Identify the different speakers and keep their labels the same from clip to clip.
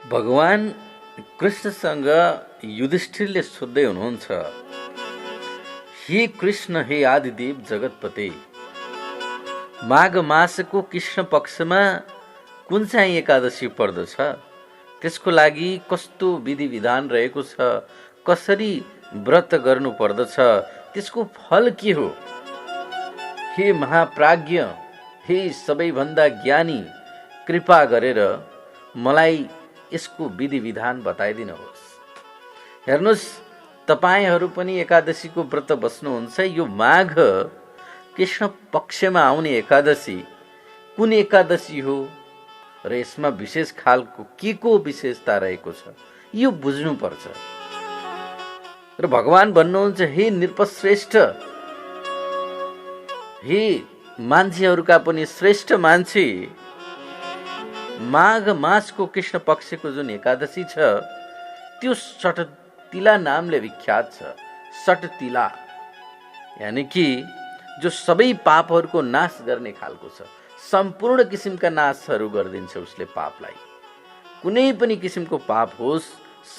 Speaker 1: भगवान कृष्णसँग युधिष्ठिरले सोध्दै हुनुहुन्छ, हे कृष्ण, हे आदिदेव जगतपते, माघ मासको कृष्ण पक्षमा कुन चाहिँ एकादशी पर्दछ, त्यसको लागि कस्तो विधि विधान रहेको छ, कसरी व्रत गर्नु पर्दछ, त्यसको फल के हो? हे महाप्राज्ञ, हे सबैभन्दा ज्ञानी, कृपा गरेर मलाई यसको विधि विधान बताइदिनुहोस्। हेर्नुहोस्, तपाईहरू पनि एकादशीको व्रत बस्नुहुन्छ। यो माघ कृष्ण पक्षमा आउने एकादशी कुन एकादशी हो र यसमा विशेष खालको के को विशेषता रहेको छ, यो बुझ्नुपर्छ। र भगवान भन्नुहुन्छ, हे नृपश्रेष्ठ, हे मान्छेहरूका पनि श्रेष्ठ मान्छे, माघ मासको कृष्ण पक्षको जुन एकादशी छ त्यो सटतिला नामले विख्यात छ। सटतिला यानी कि जो सबै पापहरूको नाश गर्ने खालको छ। सम्पूर्ण किसिमका नाशहरू गरिदिन्छ उसले पापलाई। कुनै पनि किसिमको पाप होस्,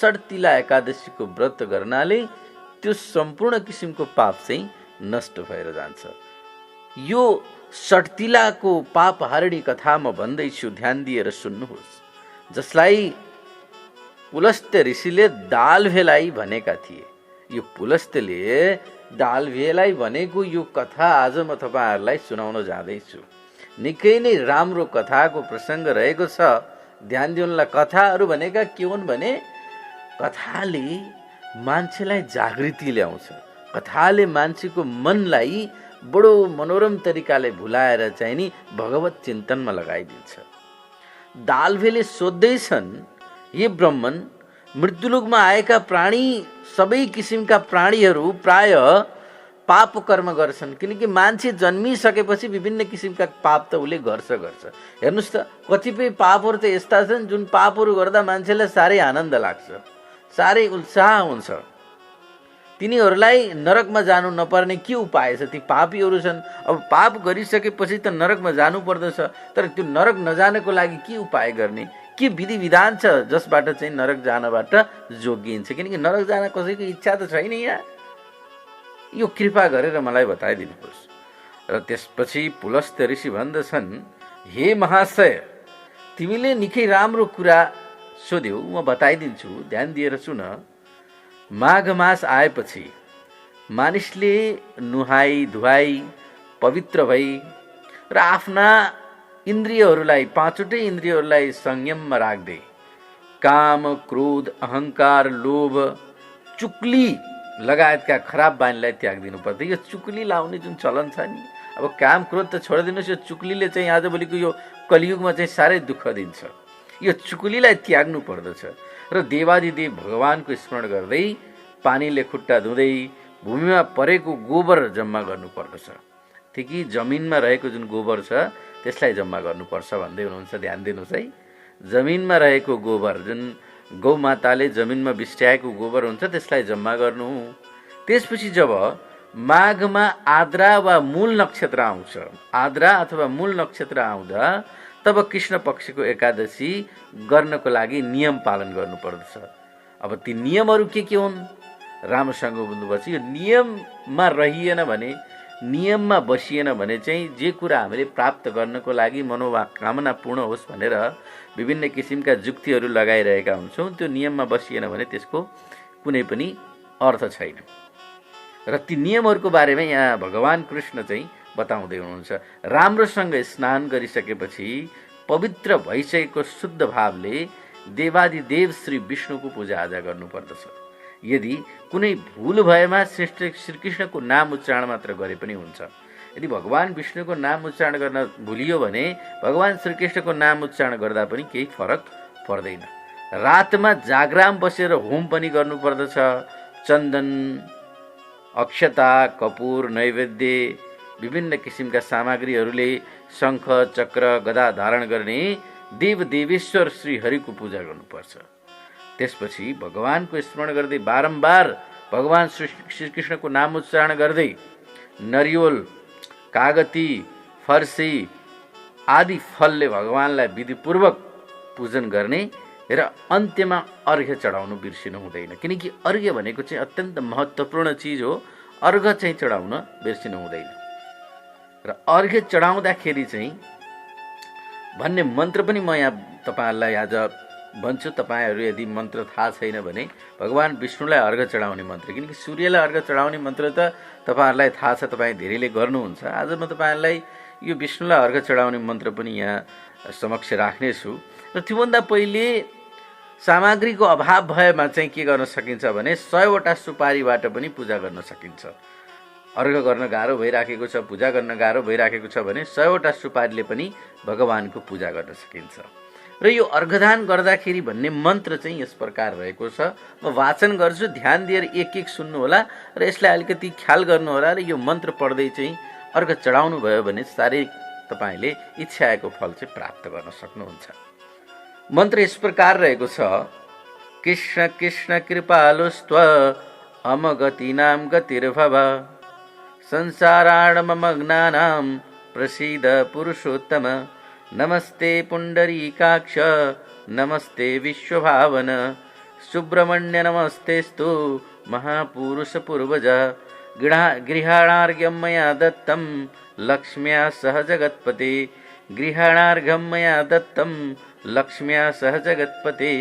Speaker 1: सटतिला एकादशीको व्रत गर्नाले त्यो सम्पूर्ण किसिमको पाप चाहिँ नष्ट भएर जान्छ। यो सटतिलाको पाप हारिणी कथा म भन्दैछु, ध्यान दिएर सुन्नुहोस्, जसलाई पुलस्त्य ऋषिले दालभेलाई भनेका थिए। यो पुलस्त्यले दालभेलाई भनेको यो कथा आज म तपाईहरुलाई सुनाउन जाँदैछु। निकै नै राम्रो कथाको प्रसङ्ग रहेको छ, ध्यान दिनुला। कथाहरू भनेका के हुन् भने, कथाले मान्छेलाई जागृति ल्याउँछ। कथाले मान्छेको मनलाई बडो मनोरम तरिकाले भुलाएर चाहिँ नि भगवत चिन्तनमा लगाइदिन्छ। दालभेले सोध्दैछन्, हे ब्रह्मन, मृत्युलोकमा आएका प्राणी, सबै किसिमका प्राणीहरू प्राय पाप कर्म गर्छन्, किनकि मान्छे जन्मिसकेपछि विभिन्न किसिमका पाप त उसले गर्छ। हेर्नुहोस् त, कतिपय पापहरू त यस्ता छन् जुन पापहरू गर्दा मान्छेलाई साह्रै आनन्द लाग्छ, साह्रै उत्साह हुन्छ। तिनीहरूलाई नरकमा जानु नपर्ने के उपाय छ? ती पापीहरू छन्। अब पाप गरिसकेपछि त नरकमा जानु पर्दछ, तर त्यो नरक नजानको लागि के उपाय गर्ने, के विधि विधान छ जसबाट चाहिँ नरक जानबाट जोगिन्छ? किनकि नरक जान कसैको इच्छा त छैन। यहाँ यो कृपा गरेर मलाई बताइदिनुहोस्। र त्यसपछि पुलस्त्य ऋषि भन्दछन्, हे महाशय, तिमीले निकै राम्रो कुरा सोध्यौ, म बताइदिन्छु, ध्यान दिएर सुन। माघ मास आएपछि मानिसले नुहाई धुवाई पवित्र भई र आफ्ना इन्द्रियहरूलाई, पाँचवटै इन्द्रियहरूलाई संयममा राख्दै काम, क्रोध, अहङ्कार, लोभ, चुक्ली लगायतका खराब बानीलाई त्यागिदिनु पर्छ। यो चुक्ली लाउने जुन चलन छ नि, अब काम क्रोध त छोडिदिनुहोस्, यो चुक्लीले चाहिँ आजभोलिको यो कलियुगमा चाहिँ साह्रै दुःख दिन्छ। यो चुक्लीलाई त्याग्नु पर्दछ र देवादिदेव भगवानको स्मरण गर्दै पानीले खुट्टा धुँदै भूमिमा परेको गोबर जम्मा गर्नुपर्दछ। कि जमिनमा रहेको जुन गोबर छ त्यसलाई जम्मा गर्नुपर्छ भन्दै हुनुहुन्छ। ध्यान दिनुहोस् है, जमिनमा रहेको गोबर, जुन गौमाताले जमिनमा बिस्ट्याएको गोबर हुन्छ, त्यसलाई जम्मा गर्नु। त्यसपछि जब माघमा आद्रा वा मूल नक्षत्र आउँछ, आद्रा अथवा मूल नक्षत्र आउँदा तब कृष्ण पक्षको एकादशी गर्नको लागि नियम पालन गर्नुपर्दछ। अब ती नियमहरू के हुन्? राम्रोसँग बुझ्नुपर्छ। यो नियममा रहिएन भने, नियममा बसिएन भने चाहिँ जे कुरा हामीले प्राप्त गर्नको लागि मनोकामना पूर्ण होस् भनेर विभिन्न किसिमका जुक्तिहरू लगाइरहेका हुन्छौँ, त्यो नियममा बसिएन भने त्यसको कुनै पनि अर्थ छैन। र ती नियमहरूको बारेमा यहाँ भगवान कृष्ण चाहिँ बताउँदै हुनुहुन्छ। राम्रोसँग स्नान गरिसकेपछि पवित्र भइसकेको शुद्ध भावले देवादिदेव श्री विष्णुको पूजाआजा गर्नुपर्दछ। यदि कुनै भूल भएमा श्रीकृष्णको नाम उच्चारण मात्र गरे पनि हुन्छ। यदि भगवान विष्णुको नाम उच्चारण गर्न भुलियो भने भगवान श्रीकृष्णको नाम उच्चारण गर्दा पनि केही फरक पर्दैन। रातमा जागराम बसेर होम पनि गर्नुपर्दछ। चन्दन, अक्षता, कपुर, नैवेद्य, विभिन्न किसिमका सामग्रीहरूले शङ्ख, चक्र, गदा धारण गर्ने देव देवेश्वर श्री हरिको पूजा गर्नुपर्छ। त्यसपछि भगवानको स्मरण गर्दै बारम्बार भगवान श्रीकृष्णको नाम उच्चारण गर्दै नरिवल, कागती, फर्सी आदि फलले भगवानलाई विधिपूर्वक पूजन गर्ने र अन्त्यमा अर्घ्य चढाउनु बिर्सिनु हुँदैन, किनकि अर्घ्य भनेको चाहिँ अत्यन्त महत्त्वपूर्ण चिज हो। अर्घ्य चाहिँ चढाउन बिर्सिनु हुँदैन। र अर्घ्य चढाउँदाखेरि चाहिँ भन्ने मन्त्र पनि म यहाँ तपाईँहरूलाई आज भन्छु। तपाईँहरू यदि मन्त्र थाहा छैन भने भगवान् विष्णुलाई अर्घ्य चढाउने मन्त्र, किनकि सूर्यलाई अर्घ्य चढाउने मन्त्र त तपाईँहरूलाई थाहा छ, तपाईँ धेरैले गर्नुहुन्छ। आज म तपाईँहरूलाई यो विष्णुलाई अर्घ्य चढाउने मन्त्र पनि यहाँ समक्ष राख्नेछु। र त्योभन्दा पहिले सामग्रीको अभाव भएमा चाहिँ के गर्न सकिन्छ भने 100वटा सुपारीबाट पनि पूजा गर्न सकिन्छ। अर्घ्य गर्न गाह्रो भइराखेको छ, पूजा गर्न गाह्रो भइराखेको छ भने 100वटा सुपारीले पनि भगवानको पूजा गर्न सकिन्छ। र यो अर्घदान गर्दाखेरि भन्ने मन्त्र चाहिँ यस प्रकार रहेको छ। म वाचन गर्छु, ध्यान दिएर एक एक सुन्नुहोला र यसलाई अलिकति ख्याल गर्नुहोला। र यो मन्त्र पढ्दै चाहिँ अर्घ्य चढाउनु भयो भने साह्रै तपाईँले इच्छाएको फल चाहिँ प्राप्त गर्न सक्नुहुन्छ। मन्त्र यस प्रकार रहेको छ। कृष्ण कृष्ण कृपालुस्त्व अमगतीनां गतिर्भव संसाराणमग्नानां प्रसीद पुरुषोत्तम नमस्ते पुण्डरीकाक्ष नमस्ते विश्वभावन सुब्रह्मण्य नमस्तेस्तु महापुरुषपूर्वज गृहाणार्घ्यं मया दत्तं लक्ष्म्या सह जगत्पते गृहाणार्घ्यं मया दत्तं लक्ष्म्या सह जगत्पते।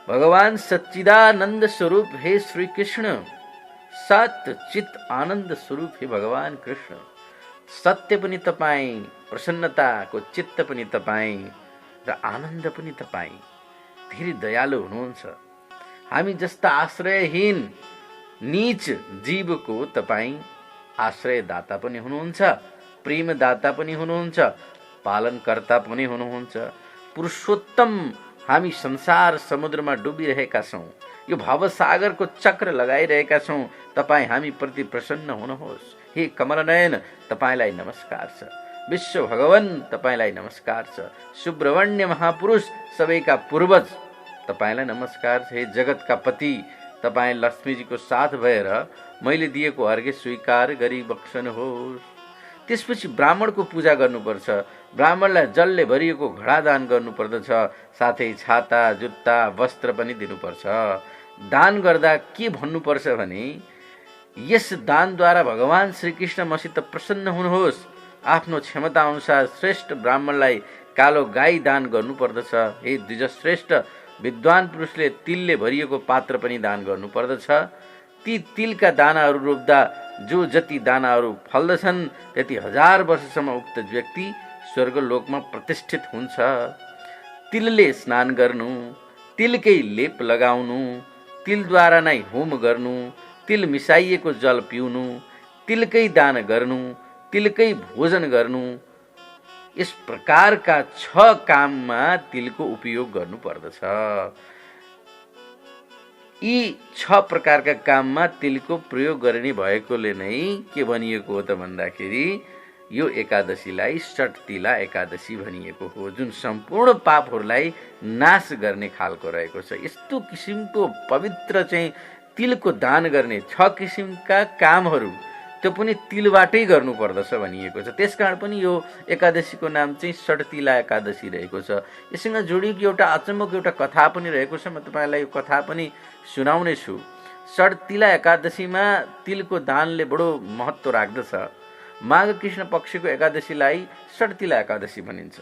Speaker 1: भगवान सच्चिदानंद स्वरूप हे श्री कृष्ण, सत चित आनंद स्वरूप हे भगवान कृष्ण, सत्य पनि तपाईँ, प्रसन्नताको चित्त पनि तपाईँ र आनन्द पनि तपाईँ धेरै दयालु हुनुहुन्छ। हामी जस्ता आश्रयहीन नीच जीवको तपाईँ आश्रयदाता पनि हुनुहुन्छ, प्रेमदाता पनि हुनुहुन्छ, पालनकर्ता पनि हुनुहुन्छ। पुरुषोत्तम, हामी संसार समुद्रमा डुबिरहेका छौँ, यो भवसागरको चक्र लगाइरहेका छौँ, तपाईँ हामी प्रति प्रसन्न हुनुहोस्। हे कमलनयन, तपाईँलाई नमस्कार छ। विश्व भगवान, तपाईँलाई नमस्कार छ। सुब्रह्मण्य महापुरुष, सबैका पूर्वज, तपाईँलाई नमस्कार छ। हे जगतका पति, तपाईँ लक्ष्मीजीको साथ भएर मैले दिएको अर्घ्य स्वीकार गरी बक्सनुहोस्। त्यसपछि ब्राह्मणको पूजा गर्नुपर्छ। ब्राह्मणलाई जलले भरिएको घडा दान गर्नुपर्दछ, साथै छाता जुत्ता वस्त्र पनि दिनुपर्छ। दान गर्दा के भन्नुपर्छ भने यस दानद्वारा भगवान श्रीकृष्ण मसित प्रसन्न हुनुहोस्। आफ्नो क्षमता अनुसार श्रेष्ठ ब्राह्मणलाई कालो गाई दान गर्नुपर्दछ। हे द्विजश्रेष्ठ, विद्वान पुरुषले तिलले भरिएको पात्र पनि दान गर्नुपर्दछ। ती तिलका दानाहरू रोप्दा जो जति दानाहरू फल्दछन् त्यति 1000 वर्षसम्म उक्त व्यक्ति स्वर्गलोकमा प्रतिष्ठित हुन्छ। तिलले स्नान गर्नु, तिलकै लेप लगाउनु, तिलद्वारा नै होम गर्नु, तिल मिसाइएको जल पिउनु, तिलकै दान गर्नु, तिलकै भोजन गर्नु, यस प्रकारका 6 काममा तिलको उपयोग गर्नुपर्दछ। यी 6 प्रकारका काममा तिलको प्रयोग गर्ने भएकोले नै के भनिएको हो त भन्दाखेरि यो एकादशीलाई षट्तिला एकादशी भनिएको हो, जुन सम्पूर्ण पापहरूलाई नाश गर्ने खालको रहेको छ। यस्तो किसिमको पवित्र चाहिँ तिलको दान गर्ने 6 किसिमका कामहरू त्यो पनि तिलबाटै गर्नुपर्दछ भनिएको छ। त्यसकारण पनि यो एकादशीको नाम चाहिँ षट्तिला एकादशी रहेको छ। यससँग जोडिएको एउटा अचम्मको एउटा कथा पनि रहेको छ। म तपाईँलाई यो कथा पनि सुनाउने छु। षट्तिला एकादशीमा तिलको दानले बडो महत्त्व राख्दछ। माघ कृष्ण पक्षको एकादशीलाई षट्तिला एकादशी भनिन्छ।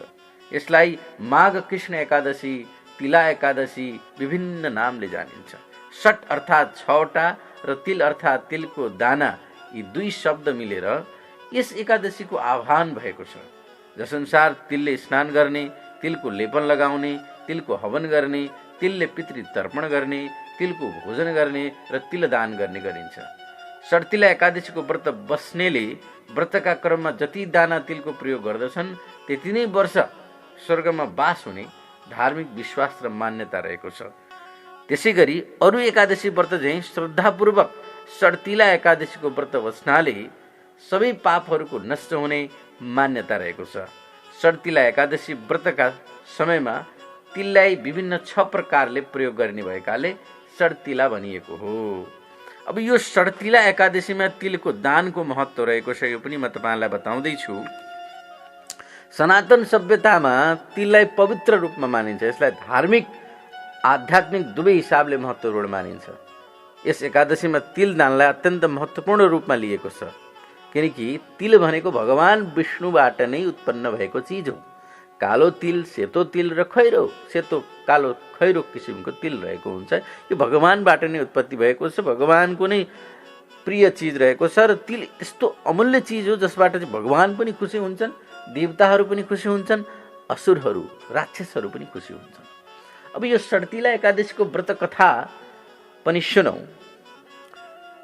Speaker 1: यसलाई माघ कृष्ण एकादशी, तिला एकादशी विभिन्न नामले जानिन्छ। षट अर्थात् 6वटा र तिल अर्थात् तिलको दाना, यी 2 शब्द मिलेर यस एकादशीको आह्वान भएको छ। जसअनुसार तिलले स्नान गर्ने, तिलको लेपन लगाउने, तिलको हवन गर्ने, तिलले पितृ तर्पण गर्ने, तिलको भोजन गर्ने र तिल दान गर्ने गरिन्छ। षट्तिला एकादशीको व्रत बस्नेले व्रतका क्रममा जति दाना तिलको प्रयोग गर्दछन् त्यति नै वर्ष स्वर्गमा बास हुने धार्मिक विश्वास र मान्यता रहेको छ। त्यसै गरी अरू एकादशी व्रत झैँ श्रद्धापूर्वक षट्तिला एकादशीको व्रत बस्नाले सबै पापहरूको नष्ट हुने मान्यता रहेको छ। षट्तिला एकादशी व्रतका समयमा तिललाई विभिन्न 6 प्रकारले प्रयोग गर्ने भएकाले षट्तिला भनिएको हो। अब यो षट्तिला एकादशीमा तिलको दानको महत्त्व रहेको छ, यो पनि म तपाईँलाई बताउँदैछु। सनातन सभ्यतामा तिललाई पवित्र रूपमा मानिन्छ। यसलाई धार्मिक आध्यात्मिक दुवै हिसाबले महत्त्वपूर्ण मानिन्छ। यस एकादशीमा तिल दानलाई अत्यन्त महत्त्वपूर्ण रूपमा लिएको छ, किनकि तिल भनेको भगवान विष्णुबाट नै उत्पन्न भएको चिज हो। कालो तिल, सेतो तिल र खैरो, सेतो कालो खैरो किसिमको तिल रहेको हुन्छ। यो भगवानबाट नै उत्पत्ति भएको छ, भगवानको नै प्रिय चिज रहेको छ। र तिल यस्तो अमूल्य चिज हो जसबाट चाहिँ भगवान पनि खुसी हुन्छन्, देवताहरू पनि खुसी हुन्छन्, असुरहरू राक्षसहरू पनि खुसी हुन्छन्। अब यो षट्तिला एकादशीको व्रत कथा पनि सुनौ।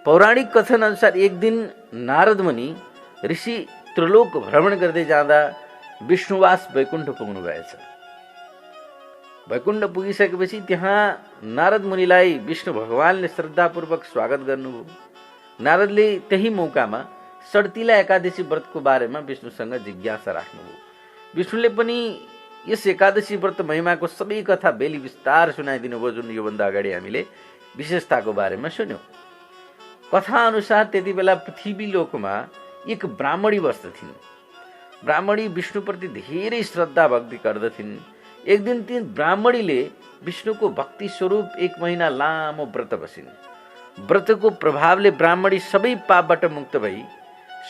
Speaker 1: पौराणिक कथन अनुसार एक दिन नारद मुनि ऋषि त्रिलोक भ्रमण गर्दै जाँदा विष्णुवास वैकुण्ठ पुग्नु भएछ। वैकुण्ठ पुगिसकेपछि त्यहाँ नारद मुनिलाई विष्णु भगवानले श्रद्धापूर्वक स्वागत गर्नुभयो। नारदले त्यही मौकामा षट्तिला एकादशी व्रतको बारेमा विष्णुसँग जिज्ञासा राख्नुभयो। विष्णुले पनि यस एकादशी व्रत महिमाको सबै कथा बेली विस्तार सुनाइदिनु भयो, जुन योभन्दा अगाडि हामीले विशेषताको बारेमा सुन्यौँ। कथा अनुसार त्यति बेला पृथ्वी लोकमा एक ब्राह्मणी बस्दथिन्। ब्राह्मणी विष्णुप्रति धेरै श्रद्धा भक्ति गर्दथिन्। एक दिन ती ब्राह्मणीले विष्णुको भक्ति स्वरूप 1 महिना लामो व्रत बसिन्। व्रतको प्रभावले ब्राह्मणी सबै पापबाट मुक्त भई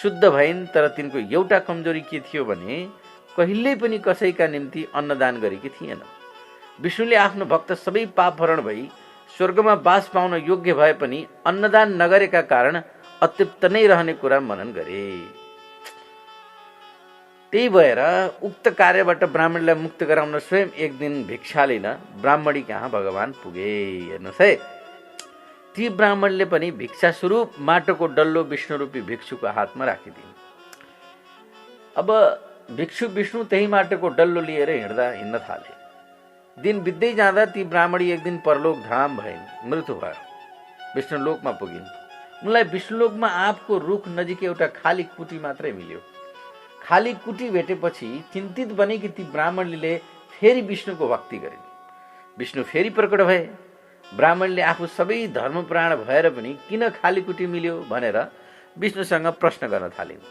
Speaker 1: शुद्ध भइन्। तर तिनको एउटा कमजोरी के थियो भने कहिल्यै पनि कसैका निम्ति अन्नदान गरेकी थिएन। विष्णुले आफ्नो भक्त सबै पाप हरण भई स्वर्गमा बास पाउन योग्य भए पनि अन्नदान नगरेका कारण अतृप्त नै रहने कुरा मनन गरे। त्यही भएर उक्त कार्यबाट ब्राह्मणलाई मुक्त गराउन स्वयं एक दिन भिक्षा लिन ब्राह्मणी कहाँ भगवान पुगे। हेर्नुहोस् है, ती ब्राह्मणले पनि भिक्षा स्वरूप माटोको डल्लो विष्णुरूपी भिक्षुको हातमा राखिदिन्। अब भिक्षु विष्णु त्यही माटोको डल्लो लिएर हिँड्न थाले। दिन बित्दै जाँदा ती ब्राह्मणी एक दिन परलोक धाम भइन्, मृत्यु भयो, विष्णुलोकमा पुगिन्। उनलाई विष्णुलोकमा आँपको रुख नजिक एउटा खाली कुटी मात्रै मिल्यो। खाली कुटी भेटेपछि चिन्तित बने कि ती ब्राह्मणले फेरि विष्णुको भक्ति गरिन्। विष्णु फेरि प्रकट भए। ब्राह्मणले आफू सबै धर्मप्राण भएर पनि किन खाली कुटी मिल्यो भनेर विष्णुसँग प्रश्न गर्न थालिन्।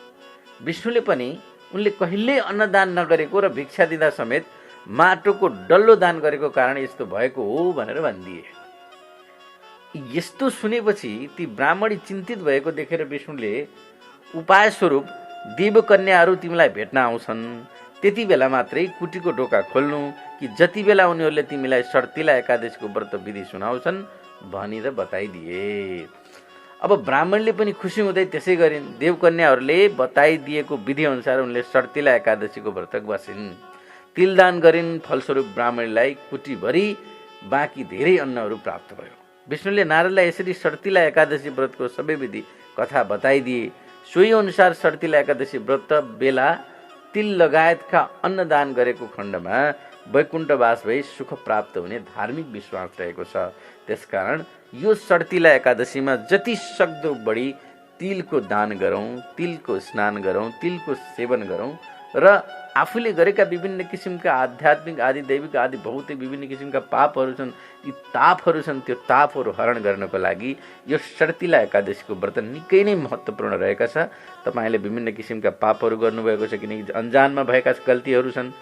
Speaker 1: विष्णुले पनि उनले कहिल्यै अन्नदान नगरेको र भिक्षा दिँदा समेत माटोको डल्लो दान गरेको कारण यस्तो भएको हो भनेर भनिदिए। यस्तो सुनेपछि ती ब्राह्मणी चिन्तित भएको देखेर विष्णुले उपाय स्वरूप देवकन्याहरू तिमीलाई भेट्न आउँछन्, त्यति बेला मात्रै कुटीको ढोका खोल्नु कि जति बेला उनीहरूले तिमीलाई षट्तिला एकादशीको व्रत विधि सुनाउँछन् भनेर बताइदिए। अब ब्राह्मणले पनि खुसी हुँदै त्यसै गरिन्। देवकन्याहरूले बताइदिएको विधि अनुसार उनले षट्तिला एकादशीको व्रत बसिन्, तिलदान गरिन्। फलस्वरूप ब्राह्मणलाई कुटीभरि बाँकी धेरै अन्नहरू प्राप्त भयो। विष्णुले नारदलाई यसरी षट्तिला एकादशी व्रतको सबै विधि कथा बताइदिए। सोही अनुसार षट्तिला एकादशी व्रत बेला तिल लगायतका अन्नदान गरेको खण्डमा वैकुण्ठवास भई सुख प्राप्त हुने धार्मिक विश्वास रहेको छ। त्यसकारण यो षट्तिला एकादशीमा जति सक्दो बढी तिलको दान गरौँ, तिलको स्नान गरौँ, तिलको सेवन गरौँ र आफूले गरेका विभिन्न किसिमका आध्यात्मिक आदि दैविक आदि भौतिक विभिन्न किसिमका पापहरू छन्, ती तापहरू छन्, त्यो तापहरू हरण गर्नको लागि यो षट्तिला एकादशीको व्रत निकै नै महत्त्वपूर्ण रहेका छ। तपाईँले विभिन्न किसिमका पापहरू गर्नुभएको छ, किनकि अनजानमा भएका गल्तीहरू छन्,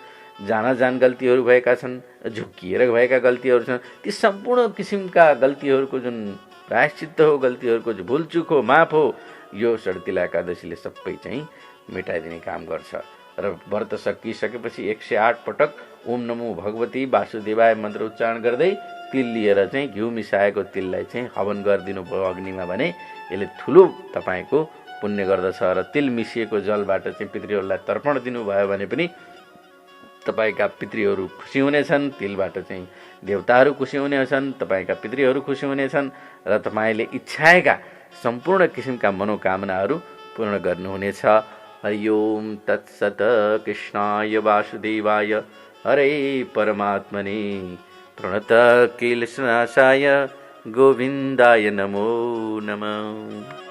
Speaker 1: जान गल्तीहरू भएका छन्, झुक्किएर भएका गल्तीहरू छन्। ती सम्पूर्ण किसिमका गल्तीहरूको जुन प्रायश्चित्त हो, गल्तीहरूको जो भुलचुक हो, माफ हो, यो षट्तिला एकादशीले सबै चाहिँ मेटाइदिने काम गर्छ। र व्रत सकिसकेपछि 108 पटक ओम नमो भगवती वासुदेवाय मन्त्र उच्चारण गर्दै तिल लिएर चाहिँ घिउ मिसाएको तिललाई चाहिँ हवन गरिदिनु भयो अग्निमा भने यसले ठुलो तपाईँको पुण्य गर्दछ। र तिल मिसिएको जलबाट चाहिँ पितृहरूलाई तर्पण दिनुभयो भने पनि तपाईँका पितृहरू खुसी हुनेछन्, तिलबाट चाहिँ देवताहरू खुसी हुनेछन्, तपाईँका पितृहरू खुसी हुनेछन् र तपाईँले इच्छाएका सम्पूर्ण किसिमका मनोकामनाहरू पूर्ण गर्नुहुनेछ। हरि ओम तत्सत। कृष्णाय वासुदेवाय हरे परमात्मने प्रणत किल नाशाय गोविन्दाय नमो नमः।